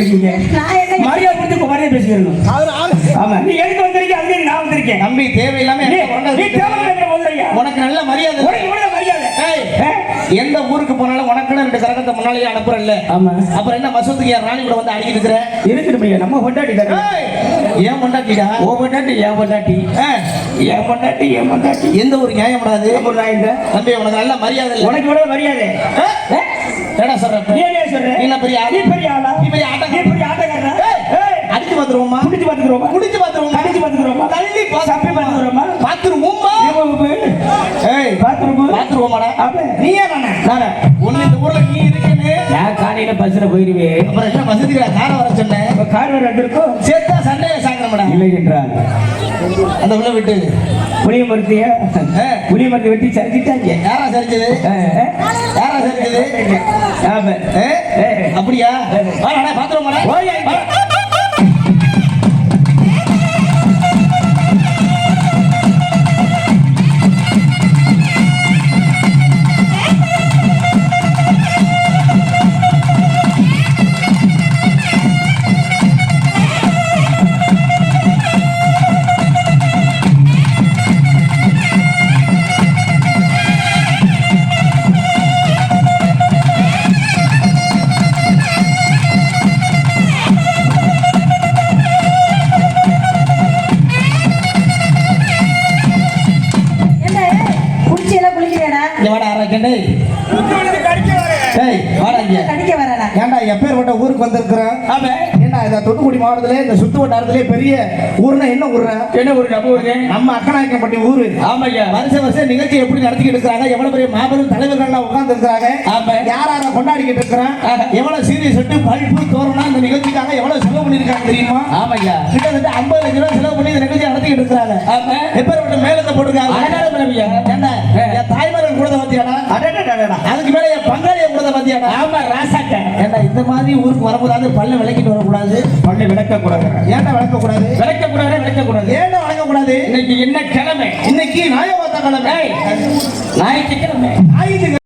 இருக்கீங்க? மரியாதை கொடுத்து மரியாதை பேசிக்கிறணும். ஆமா, நீ எதுக்கு வந்திருக்க? அதுக்கு நான் வந்திருக்கேன். நம்பி தேவையில்லாம உனக்கு நல்ல மரியாதை. எந்த ஊருக்கு போனாலும் உனக்குன்னு 2 கரகத்தை முன்னாலேயே அனுப்புறல்ல. ஆமா, அப்புறம் என்ன மசூத்துக்கு யார் ராணி கூட வந்து அடிக்கிட்டு இருக்கிற? இருக்குது நம்ம பொண்டாட்டி தானே. ஏன் பொண்டாட்டிடா? ஓ பொண்டாட்டி, என் பொண்டாட்டி. என் பொண்டாட்டி, என் பொண்டாட்டி. எந்த ஒரு நியாயம் கூடாது. தம்பி உனக்கு நல்ல மரியாதை. உனக்கு எவ்வளவு மரியாதை? ஏடா சொல்ற? நீ என்ன சொல்ற? நீ பெரிய ஆளா? நீ பெரிய ஆட்டக்காரனா? அடிச்சு பாத்துருவோமா? குடிச்சு பாத்துக்குறோமா? குடிச்சு பாத்துருவோமா? அடிச்சு பாத்துக்குறோமா? தள்ளி சப்பி பாத்துக்குறோமா? பாத்துருவோமா? பாத்துருவோமாடா? நீ ஏன் நானே ஒண்ணு இந்த ஊர்ல நீ இருக்கேன்னு நான் காலையில பஸ்ல போயிருவேன். அப்புறம் என்ன வசதியா கார வர சொன்னேன்? கார் வர வந்திருக்கோம். சேர்த்தா சண்டையை சாங்கிரமடா. இல்லை என்றால் அந்த உள்ள விட்டு புளிய மரத்தை வெட்டி சரிச்சிட்டாங்க. யாரா சரிச்சது? யாரா சரிச்சது? அப்படியா? பாத்துருவோமாடா? ஊருக்கு வந்திருக்கிறேன். தூத்துக்குடி மாவட்டத்திலே இந்த சுத்து வட்டாரத்திலே பெரிய ஊர்னா என்ன ஊர்னா? என்ன ஊரு? நம்ம ஊரு, நம்ம அக்கநாயக்கம்பட்டி ஊரு. ஆமாய்யா. வருஷம் நிகழ்ச்சி எப்படி நடத்திக்கிட்டு இருக்காங்க? எவ்வளவு பெரிய மாபெரும் தலைவர்கள் உட்கார்ந்து இருக்காங்க. யார் யாரை கொண்டாடிக்கிட்டு இருக்கிறான்? எவ்வளவு சீரியஸ் செட்டு பல்பு தோரணம் இந்த நிகழ்ச்சிக்காக எவ்வளவு செலவு பண்ணிருக்காங்க தெரியுமா? ஆமாய்யா. கிட்டத்தட்ட 50 லட்சம் ரூபாய் செலவு பண்ணி இந்த நிகழ்ச்சி நடத்திக்கிட்டு இருக்காங்க. எப்பேற்பட்ட மேலத்தை போட்டுருக்காங்க. என் தாய்மார்கள் கூட பாத்தியாடா? அதுக்கு மேல என் பங்காளிய கூட பாத்தியாடா? ஆமா ராசாட்ட. ஏண்டா இந்த மாதிரி ஊருக்கு வரக்கூடாது, பல்ல விளக்கிட்டு வரக்கூடாது, பல்ல விளக்கக்கூடாது. ஏன்டா விளக்கக்கூடாது? விளக்கக்கூடாது. ஏன்டா விளக்கக்கூடாது? இன்னைக்கு என்ன கிழமை? இன்னைக்கு ஞாயிற்றுக்கிழமை. ஞாயிற்றுக்கிழமை.